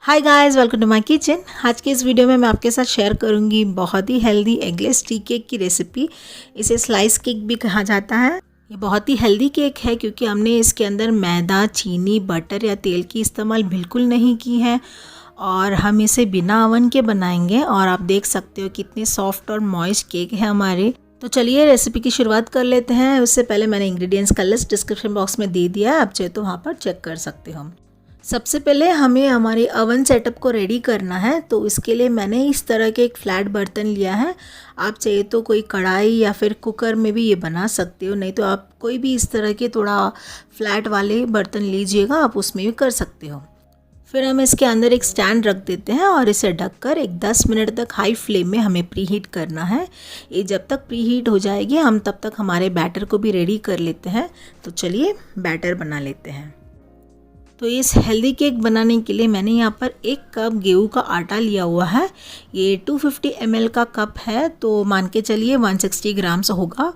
Hi guys, welcome to my kitchen. आज के इस वीडियो में मैं आपके साथ शेयर करूंगी बहुत ही हेल्दी एगलेस टी केक की रेसिपी। इसे स्लाइस केक भी कहा जाता है। ये बहुत ही हेल्दी केक है क्योंकि हमने इसके अंदर मैदा, चीनी, बटर या तेल की इस्तेमाल बिल्कुल नहीं की है और हम इसे बिना ओवन के बनाएंगे। और आप देख सकते हो कितने सॉफ्ट और मॉइस्ट केक है हमारे। तो चलिए रेसिपी की शुरुआत कर लेते हैं। उससे पहले मैंने इंग्रेडिएंट्स का लिस्ट डिस्क्रिप्शन बॉक्स में दे दिया है, आप चाहे तो वहाँ पर चेक कर सकते हो। सबसे पहले हमें हमारे ओवन सेटअप को रेडी करना है, तो इसके लिए मैंने इस तरह के एक फ्लैट बर्तन लिया है। आप चाहे तो कोई कढ़ाई या फिर कुकर में भी ये बना सकते हो, नहीं तो आप कोई भी इस तरह के थोड़ा फ्लैट वाले बर्तन लीजिएगा, आप उसमें भी कर सकते हो। फिर हम इसके अंदर एक स्टैंड रख देते हैं और इसे ढककर एक 10 मिनट तक हाई फ्लेम में हमें प्रीहीट करना है। ये जब तक प्रीहीट हो जाएगी हम तब तक हमारे बैटर को भी रेडी कर लेते हैं। तो चलिए बैटर बना लेते हैं। तो इस हेल्दी केक बनाने के लिए मैंने यहाँ पर 1 कप गेहूं का आटा लिया हुआ है। ये 250 ml का कप है, तो मान के चलिए 160 ग्राम्स होगा।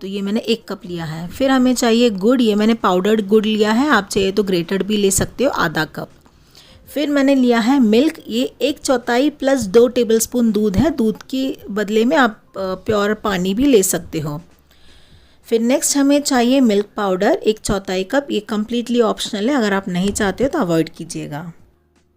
तो ये मैंने 1 कप लिया है। फिर हमें चाहिए गुड़। ये मैंने पाउडर्ड गुड़ लिया है, आप चाहिए तो ग्रेटेड भी ले सकते हो, आधा कप। फिर मैंने लिया है मिल्क। ये 1/4 प्लस 2 टेबलस्पून दूध है। दूध के बदले में आप प्योर पानी भी ले सकते हो। फिर नेक्स्ट हमें चाहिए मिल्क पाउडर 1/4 कप। ये कम्प्लीटली ऑप्शनल है, अगर आप नहीं चाहते हो तो अवॉइड कीजिएगा।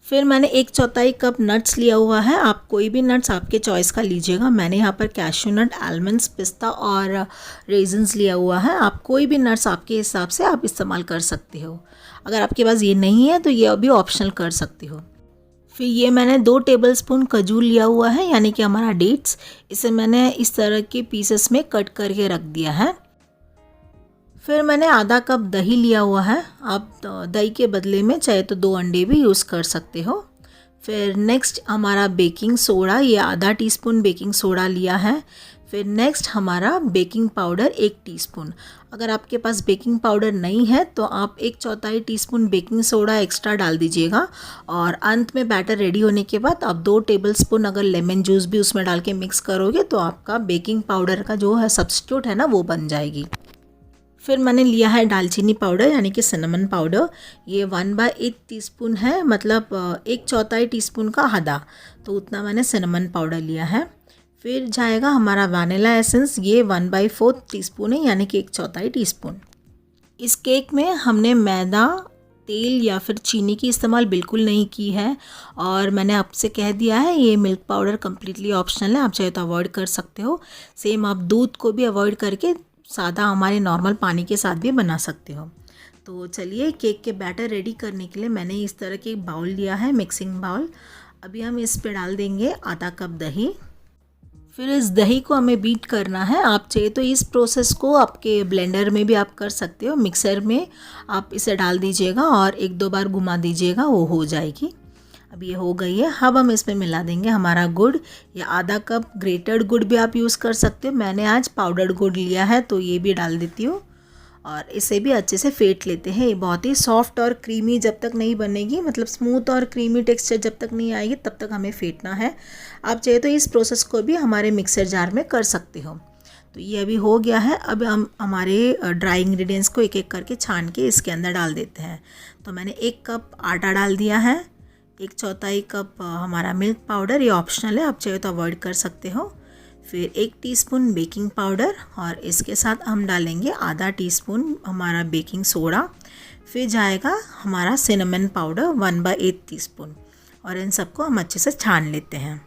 फिर मैंने 1/4 कप नट्स लिया हुआ है। आप कोई भी नट्स आपके चॉइस का लीजिएगा। मैंने यहाँ पर कैशू नट, आलमंड्स, पिस्ता और रेजिन्स लिया हुआ है। आप कोई भी नट्स आपके हिसाब से आप इस्तेमाल कर सकते हो। अगर आपके पास ये नहीं है तो ये अभी ऑप्शनल कर सकते हो। फिर ये मैंने 2 टेबलस्पून खजूर लिया हुआ है, यानी कि हमारा डेट्स। इसे मैंने इस तरह के पीसेस में कट करके रख दिया है। फिर मैंने आधा कप दही लिया हुआ है। आप दही के बदले में चाहे तो 2 अंडे भी यूज़ कर सकते हो। फिर नेक्स्ट हमारा बेकिंग सोडा, ये आधा टीस्पून बेकिंग सोडा लिया है। फिर नेक्स्ट हमारा बेकिंग पाउडर 1 टीस्पून। अगर आपके पास बेकिंग पाउडर नहीं है तो आप 1/4 टीस्पून बेकिंग सोडा एक्स्ट्रा डाल दीजिएगा। और अंत में बैटर रेडी होने के बाद आप 2 टेबलस्पून अगर लेमन जूस भी उसमें डाल के मिक्स करोगे तो आपका बेकिंग पाउडर का जो है सब्स्टिट्यूट है ना, वो बन जाएगी। फिर मैंने लिया है दालचीनी पाउडर, यानी कि सिनेमन पाउडर। ये 1/8 टीस्पून है, मतलब 1/4 टीस्पून का आधा, तो उतना मैंने सिनेमन पाउडर लिया है। फिर जाएगा हमारा वनीला एसेंस। ये 1/4 टीस्पून है, यानी कि 1/4 टीस्पून। इस केक में हमने मैदा, तेल या फिर चीनी की इस्तेमाल बिल्कुल नहीं की है। और मैंने आपसे कह दिया है ये मिल्क पाउडर कम्प्लीटली ऑप्शनल है, आप चाहे तो अवॉइड कर सकते हो। सेम आप दूध को भी अवॉइड करके सादा हमारे नॉर्मल पानी के साथ भी बना सकते हो। तो चलिए केक के बैटर रेडी करने के लिए मैंने इस तरह के बाउल लिया है, मिक्सिंग बाउल। अभी हम इस पे डाल देंगे आधा कप दही। फिर इस दही को हमें बीट करना है। आप चाहे तो इस प्रोसेस को आपके ब्लेंडर में भी आप कर सकते हो, मिक्सर में आप इसे डाल दीजिएगा और 1-2 बार घुमा दीजिएगा, वो हो जाएगी। अब ये हो गई है। अब हम इसमें मिला देंगे हमारा गुड़, या आधा कप ग्रेटेड गुड़ भी आप यूज़ कर सकते हो। मैंने आज पाउडर्ड गुड़ लिया है तो ये भी डाल देती हूँ और इसे भी अच्छे से फेंट लेते हैं। ये बहुत ही सॉफ्ट और क्रीमी जब तक नहीं बनेगी, मतलब स्मूथ और क्रीमी टेक्सचर जब तक नहीं आएगी तब तक हमें फेंटना है। आप चाहे तो इस प्रोसेस को भी हमारे मिक्सर जार में कर सकते हो। तो ये अभी हो गया है। अब हम हमारे ड्राई इंग्रेडिएंट्स को एक एक करके छान के इसके अंदर डाल देते हैं। तो मैंने 1 कप आटा डाल दिया है, 1/4 कप हमारा मिल्क पाउडर, ये ऑप्शनल है, आप चाहे तो अवॉइड कर सकते हो। फिर 1 टीस्पून बेकिंग पाउडर और इसके साथ हम डालेंगे आधा टीस्पून हमारा बेकिंग सोडा। फिर जाएगा हमारा सिनेमन पाउडर 1/8 टीस्पून और इन सबको हम अच्छे से छान लेते हैं।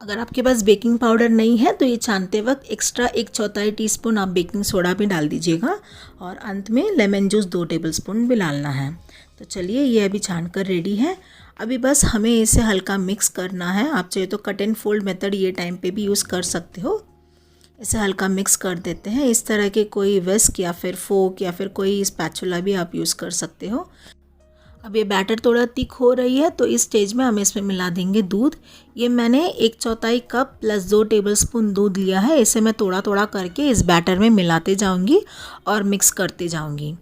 अगर आपके पास बेकिंग पाउडर नहीं है तो ये छानते वक्त एक्स्ट्रा 1/4 टीस्पून आप बेकिंग सोडा भी डाल दीजिएगा और अंत में लेमन जूस 2 टेबलस्पून भी डालना है। तो चलिए ये अभी छान कर रेडी है। अभी बस हमें इसे हल्का मिक्स करना है। आप चाहे तो कट एंड फोल्ड मेथड ये टाइम पे भी यूज़ कर सकते हो। इसे हल्का मिक्स कर देते हैं। इस तरह के कोई विस्क या फिर फोक या फिर कोई स्पैचुला भी आप यूज़ कर सकते हो। अब ये बैटर थोड़ा थिक हो रही है तो इस स्टेज में हम इसमें मिला देंगे दूध। ये मैंने 1/4 कप प्लस 2 टेबलस्पून दूध लिया है। इसे मैं थोड़ा थोड़ा करके इस बैटर में मिलाते जाऊंगी और मिक्स करते जाऊंगी।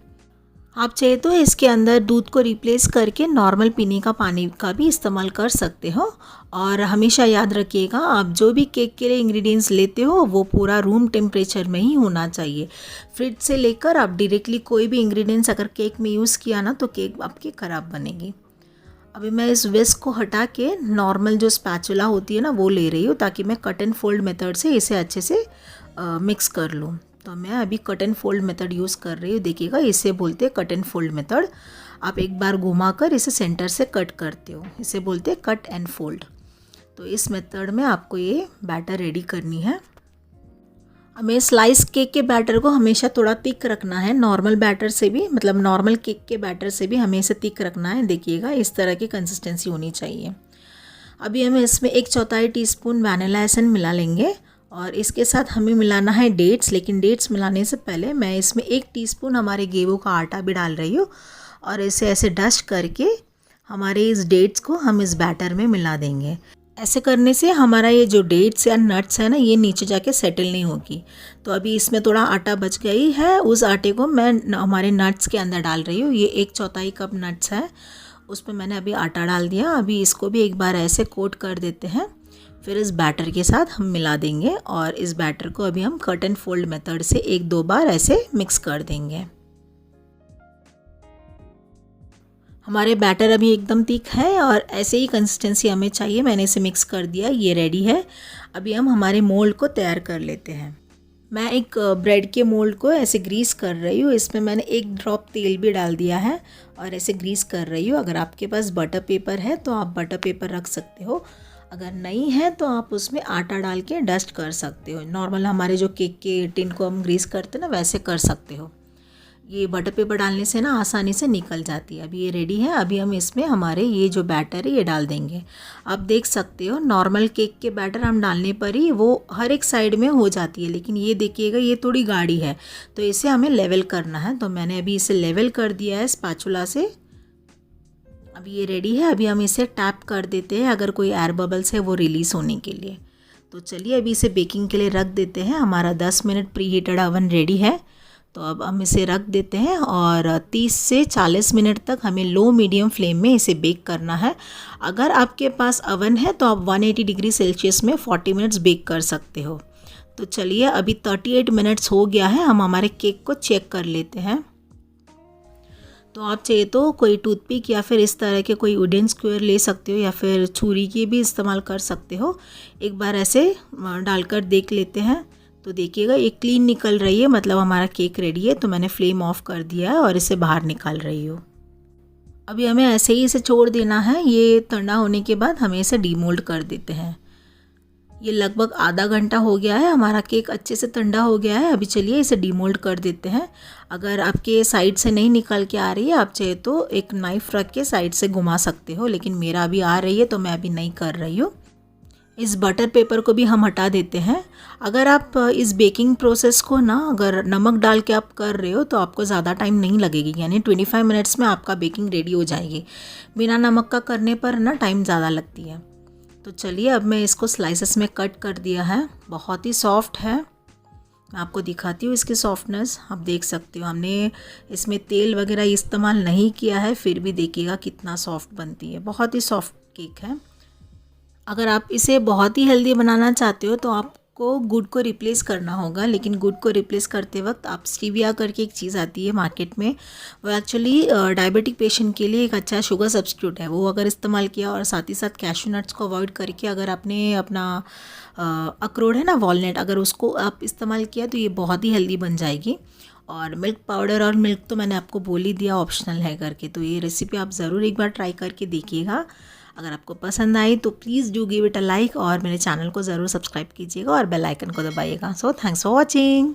आप चाहे तो इसके अंदर दूध को रिप्लेस करके नॉर्मल पीने का पानी का भी इस्तेमाल कर सकते हो। और हमेशा याद रखिएगा, आप जो भी केक के लिए इंग्रेडिएंट्स लेते हो वो पूरा रूम टेम्परेचर में ही होना चाहिए। फ्रिज से लेकर आप डायरेक्टली कोई भी इंग्रेडिएंट्स अगर केक में यूज़ किया ना तो केक आपकी ख़राब बनेगी। अभी मैं इस विस्क को हटा के नॉर्मल जो स्पैचुला होती है ना वो ले रही हूँ, ताकि मैं कट एंड फोल्ड मेथड से इसे अच्छे से मिक्स कर लूँ। तो मैं अभी cut and fold method use कर रही हूँ। देखिएगा, इसे बोलते हैं कट एंड फोल्ड मेथड। आप एक बार घुमाकर इसे सेंटर से कट करते हो, इसे बोलते हैं कट एंड फोल्ड। तो इस मेथड में आपको ये बैटर रेडी करनी है। हमें स्लाइस केक के बैटर को हमेशा थोड़ा थिक रखना है, नॉर्मल बैटर से भी, मतलब नॉर्मल केक के बैटर से भी हमें इसे थिक रखना है। देखिएगा, इस तरह की कंसिस्टेंसी होनी चाहिए। अभी हमें इसमें 1/4 टीस्पून वैनिला एसेंस मिला लेंगे और इसके साथ हमें मिलाना है डेट्स। लेकिन डेट्स मिलाने से पहले मैं इसमें 1 टीस्पून हमारे गेहूं का आटा भी डाल रही हूँ और इसे ऐसे डस्ट करके हमारे इस डेट्स को हम इस बैटर में मिला देंगे। ऐसे करने से हमारा ये जो डेट्स या नट्स है ना, ये नीचे जाके सेटल नहीं होगी। तो अभी इसमें थोड़ा आटा बच गई है, उस आटे को मैं हमारे नट्स के अंदर डाल रही हूँ। ये 1/4 कप नट्स है, उस पर मैंने अभी आटा डाल दिया। अभी इसको भी एक बार ऐसे कोट कर देते हैं, फिर इस बैटर के साथ हम मिला देंगे और इस बैटर को अभी हम कट एंड फोल्ड मेथड से 1-2 बार ऐसे मिक्स कर देंगे। हमारे बैटर अभी एकदम थिक है और ऐसे ही कंसिस्टेंसी हमें चाहिए। मैंने इसे मिक्स कर दिया, ये रेडी है। अभी हम हमारे मोल्ड को तैयार कर लेते हैं। मैं एक ब्रेड के मोल्ड को ऐसे ग्रीस कर रही हूँ। इसमें मैंने 1 ड्रॉप तेल भी डाल दिया है और ऐसे ग्रीस कर रही हूँ। अगर आपके पास बटर पेपर है तो आप बटर पेपर रख सकते हो, अगर नहीं है तो आप उसमें आटा डाल के डस्ट कर सकते हो। नॉर्मल हमारे जो केक के टिन को हम ग्रीस करते हैं ना, वैसे कर सकते हो। ये बटर पेपर डालने से ना आसानी से निकल जाती है। अभी ये रेडी है। अभी हम इसमें हमारे ये जो बैटर है ये डाल देंगे। आप देख सकते हो, नॉर्मल केक के बैटर हम डालने पर ही वो हर एक साइड में हो जाती है, लेकिन ये देखिएगा ये थोड़ी गाढ़ी है, तो इसे हमें लेवल करना है। तो मैंने अभी इसे लेवल कर दिया है स्पैचुला से। अभी ये रेडी है। अभी हम इसे टैप कर देते हैं अगर कोई एयर बबल्स है वो रिलीज़ होने के लिए। तो चलिए अभी इसे बेकिंग के लिए रख देते हैं। हमारा 10 minute pre heated oven ready है। तो अब हम इसे रख देते हैं और 30 से 40 मिनट तक हमें लो मीडियम फ्लेम में इसे बेक करना है। अगर आपके पास अवन है तो आप 180 डिग्री सेल्सियस में 40 मिनट्स बेक कर सकते हो। तो चलिए अभी 38 मिनट्स हो गया है। हम हमारे केक को चेक कर लेते हैं। तो आप चाहे तो कोई टूथपिक या फिर इस तरह के कोई वुडन स्क्वायर ले सकते हो या फिर छुरी की भी इस्तेमाल कर सकते हो। एक बार ऐसे डालकर देख लेते हैं। तो देखिएगा ये क्लीन निकल रही है, मतलब हमारा केक रेडी है। तो मैंने फ्लेम ऑफ कर दिया है और इसे बाहर निकाल रही हूँ। अभी हमें ऐसे ही इसे छोड़ देना है। ये ठंडा होने के बाद हमें इसे डीमोल्ड कर देते हैं। ये लगभग आधा घंटा हो गया है, हमारा केक अच्छे से ठंडा हो गया है। अभी चलिए इसे डीमोल्ड कर देते हैं। अगर आपके साइड से नहीं निकल के आ रही है, आप चाहे तो एक नाइफ़ रख के साइड से घुमा सकते हो, लेकिन मेरा अभी आ रही है तो मैं अभी नहीं कर रही हूँ। इस बटर पेपर को भी हम हटा देते हैं। अगर आप इस बेकिंग प्रोसेस को ना अगर नमक डाल के आप कर रहे हो तो आपको ज़्यादा टाइम नहीं लगेगी, यानी 25 मिनट्स में आपका बेकिंग रेडी हो जाएगी। बिना नमक का करने पर ना टाइम ज़्यादा लगती है। तो चलिए अब मैं इसको स्लाइसेस में कट कर दिया है। बहुत ही सॉफ्ट है, मैं आपको दिखाती हूँ इसकी सॉफ्टनेस। आप देख सकते हो हमने इसमें तेल वगैरह इस्तेमाल नहीं किया है, फिर भी देखिएगा कितना सॉफ्ट बनती है। बहुत ही सॉफ्ट केक है। अगर आप इसे बहुत ही हेल्दी बनाना चाहते हो तो आपको गुड़ को रिप्लेस करना होगा, लेकिन गुड़ को रिप्लेस करते वक्त आप स्टीविया करके एक चीज़ आती है मार्केट में, वो एक्चुअली डायबिटिक पेशेंट के लिए एक अच्छा शुगर सब्स्टिट्यूट है। वो अगर इस्तेमाल किया और साथ ही साथ कैश्यू नट्स को अवॉइड करके अगर आपने अपना अखरोट है ना, वॉलनट, अगर उसको आप इस्तेमाल किया तो ये बहुत ही हेल्दी बन जाएगी। और मिल्क पाउडर और मिल्क तो मैंने आपको बोल ही दिया ऑप्शनल है करके। तो ये रेसिपी आप ज़रूर एक बार ट्राई करके देखिएगा। अगर आपको पसंद आई तो please do give it a like और मेरे चैनल को ज़रूर सब्सक्राइब कीजिएगा और बेल आइकन को दबाइएगा। So thanks for watching.